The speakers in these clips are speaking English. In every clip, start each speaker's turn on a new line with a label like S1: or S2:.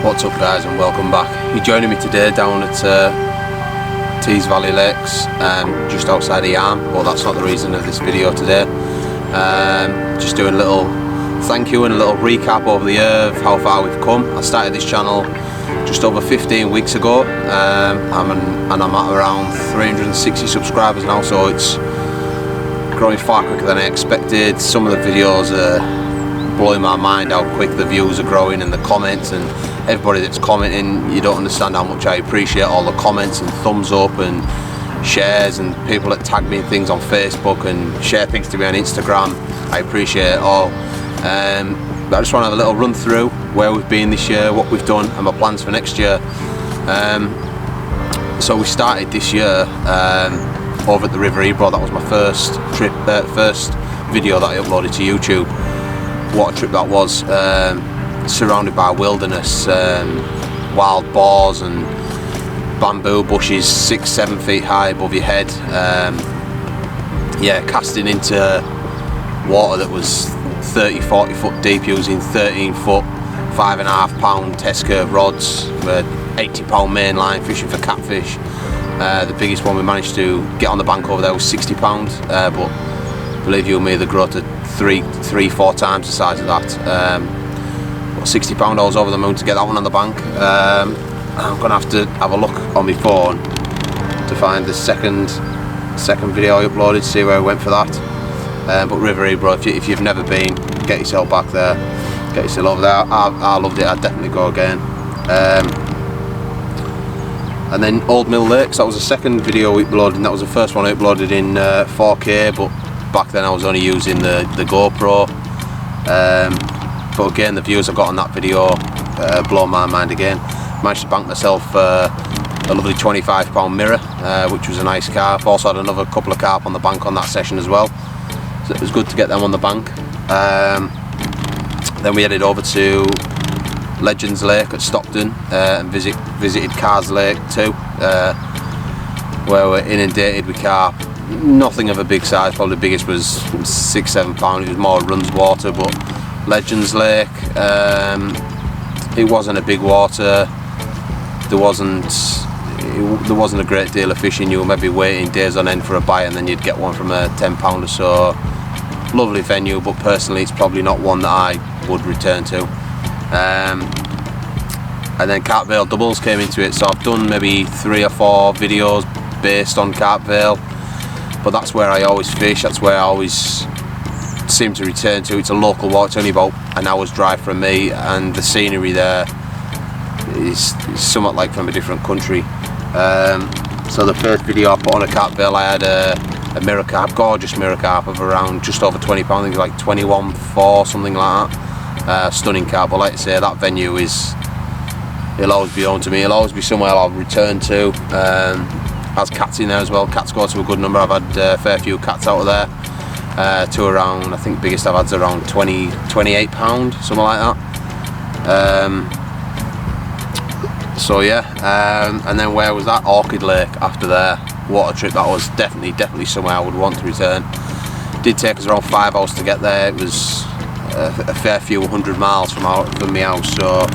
S1: What's up guys, and welcome back. You're joining me today down at Tees Valley Lakes, just outside of Yarm, but that's not the reason of this video today. Just doing a little thank you and a little recap over the year of how far we've come. I started this channel just over 15 weeks ago, and I'm at around 360 subscribers now, so it's growing far quicker than I expected. Some of the videos are blowing my mind how quick the views are growing, and the comments, and everybody that's commenting, you don't understand how much I appreciate all the comments and thumbs up and shares, and people that tag me in things on Facebook and share things to me on Instagram. I appreciate it all. But I just want to have a little run through where we've been this year, what we've done, and my plans for next year. So we started this year over at the River Ebro. That was my first trip, first video that I uploaded to YouTube. What a trip that was. Surrounded by wilderness, wild boars and bamboo bushes 6-7 feet high above your head. Yeah, casting into water that was 30-40 foot deep using 13 foot 5.5 pound test curve rods with 80 pound main line, fishing for catfish. The biggest one we managed to get on the bank over there was 60 pounds, but believe you me, they grow to 3-4 times the size of that. 60 pound, I was over the moon to get that one on the bank. I'm gonna have to have a look on my phone to find the second video I uploaded, see where I went for that. But River Ebro, if you've never been, get yourself back there, get yourself over there. I loved it. I'd definitely go again. And then Old Mill Lakes, that was the second video we uploaded, and that was the first one I uploaded in 4K, but back then I was only using the GoPro. But again, the views I got on that video blow my mind again. Managed to bank myself a lovely 25 pound mirror, which was a nice carp. Also had another couple of carp on the bank on that session as well, so it was good to get them on the bank. Then we headed over to Legends Lake at Stockton and visited Carr's Lake too, where we're inundated with carp. Nothing of a big size, probably the biggest was 6-7 pound. It was more runs water, but Legends Lake, it wasn't a big water. There wasn't a great deal of fishing. You were maybe waiting days on end for a bite, and then you'd get one from a 10 pound or so. Lovely venue, but personally it's probably not one that I would return to. And then Carpvale doubles came into it, so I've done maybe 3 or 4 videos based on Carpvale, but that's where I always fish, that's where I always seem to return to. It's a local walk, it's only about an hour's drive from me, and the scenery there is somewhat like from a different country. So the first video I put on a Carpvale, I had a mirror carp, gorgeous mirror carp of around just over 20 pounds, I think like 21.4, something like that. Stunning carp, but like I say, that venue it'll always be home to me. It'll always be somewhere I'll return to. Has cats in there as well. Cats go to a good number. I've had a fair few cats out of there. To around, I think biggest I've had is around 28 pound, something like that. So yeah, and then where was that? Orchid Lake after there. What a trip that was. Definitely somewhere I would want to return. Did take us around 5 hours to get there. It was a fair few 100 miles from my house, so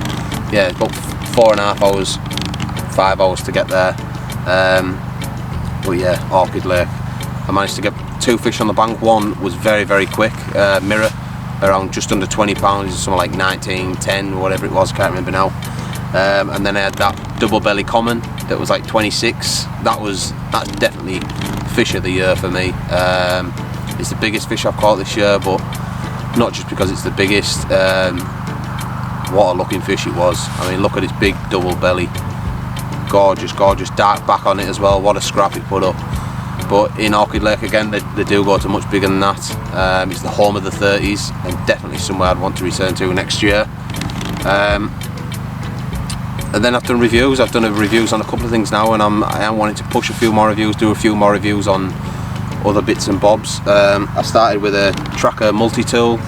S1: yeah, about 4.5 hours, 5 hours to get there. But yeah, Orchid Lake, I managed to get 2 fish on the bank. One was very quick, mirror, around just under 20 pounds, something like 19.10 or whatever it was, can't remember now. And then I had that double belly common that was like 26. That's definitely fish of the year for me. It's the biggest fish I've caught this year, but not just because it's the biggest. What a looking fish it was. I mean, look at its big double belly, gorgeous, dark back on it as well. What a scrap it put up. But in Orchid Lake again, they do go to much bigger than that. It's the home of the 30s, and definitely somewhere I'd want to return to next year. And then I've done reviews. I've done reviews on a couple of things now, and I am wanting to push a few more reviews, do a few more reviews on other bits and bobs. I started with a trakker multi-tool,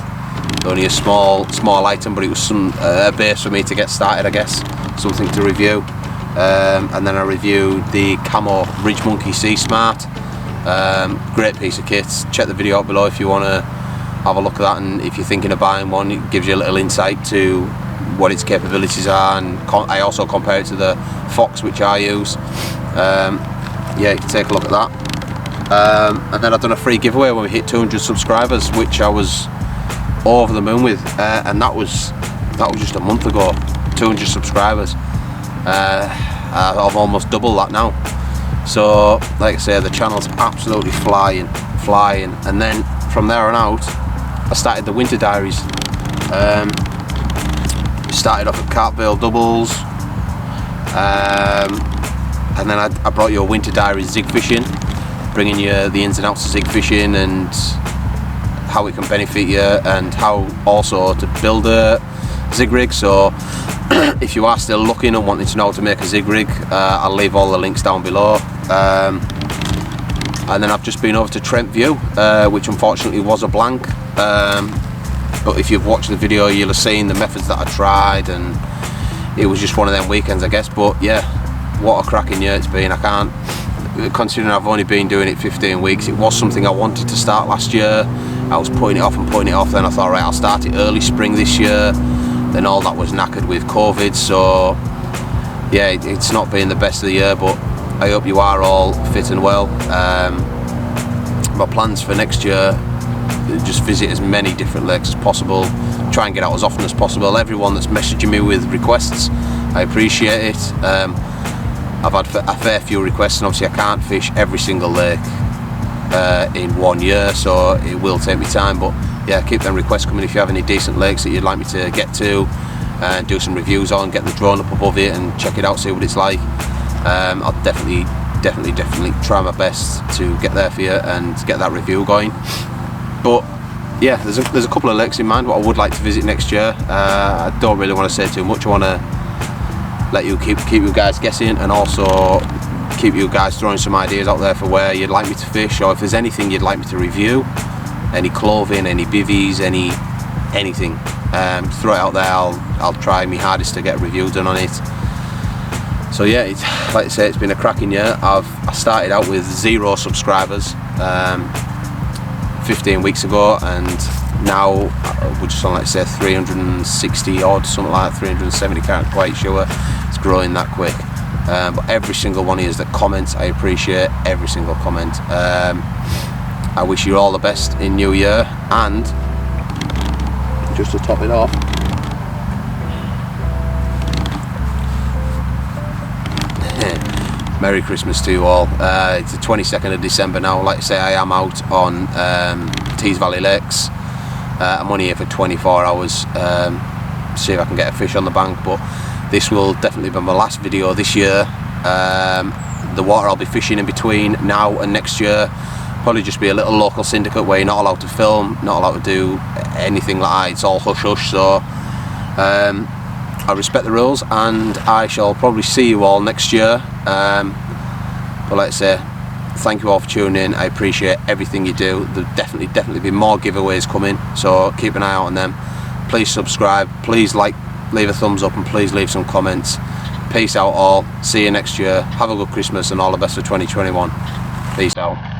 S1: only a small item, but it was a base for me to get started, I guess, something to review. And then I reviewed the Camo Ridge Monkey Sea Smart. Great piece of kit. Check the video out below if you want to have a look at that, and if you're thinking of buying one, it gives you a little insight to what its capabilities are, and I also compare it to the Fox which I use. Yeah, you can take a look at that. And then I've done a free giveaway when we hit 200 subscribers, which I was over the moon with, and that was just a month ago. 200 subscribers. I've almost doubled that now. So like I say, the channel's absolutely flying. And then from there on out, I started the winter diaries. Started off at Carpvale doubles, and then I brought you a winter diary zig fishing, bringing you the ins and outs of zig fishing and how it can benefit you, and how also to build a zig rig. So if you are still looking and wanting to know how to make a zig rig, I'll leave all the links down below. And then I've just been over to Trent View, which unfortunately was a blank, but if you've watched the video, you'll have seen the methods that I tried, and it was just one of them weekends, I guess. But yeah, what a cracking year it's been. I can't, considering I've only been doing it 15 weeks, it was something I wanted to start last year. I was putting it off, then I thought, right, I'll start it early spring this year. Then all that was knackered with COVID, so yeah, it's not been the best of the year, but I hope you are all fit and well. My plans for next year, just visit as many different lakes as possible, try and get out as often as possible. Everyone that's messaging me with requests, I appreciate it. I've had a fair few requests, and obviously I can't fish every single lake in 1 year, so it will take me time. But yeah, keep them requests coming. If you have any decent lakes that you'd like me to get to and do some reviews on, get the drone up above it and check it out, see what it's like. I'll definitely try my best to get there for you and get that review going. But yeah, there's a couple of lakes in mind what I would like to visit next year. I don't really want to say too much. I want to let you keep you guys guessing, and also keep you guys throwing some ideas out there for where you'd like me to fish, or if there's anything you'd like me to review, any clothing, any bivvies, anything, throw it out there. I'll try my hardest to get a review done on it. So yeah, like I say, it's been a cracking year. I started out with 0 subscribers 15 weeks ago, and now we're just on, like I say, 360 odd, something like that, 370, can't quite sure. It's growing that quick. But every single one of you that comments, I appreciate every single comment. I wish you all the best in New Year, and just to top it off, Merry Christmas to you all. It's the 22nd of December now. Like I say, I am out on Tees Valley Lakes. I'm only here for 24 hours. See if I can get a fish on the bank, but this will definitely be my last video this year. The water I'll be fishing in between now and next year probably just be a little local syndicate where you're not allowed to film, not allowed to do anything like that. It's all hush hush, so I respect the rules, and I shall probably see you all next year. But like I say, thank you all for tuning in. I appreciate everything you do. There'll definitely be more giveaways coming, so keep an eye out on them. Please subscribe, please like, leave a thumbs up, and please leave some comments. Peace out all. See you next year. Have a good Christmas and all the best for 2021. Peace out.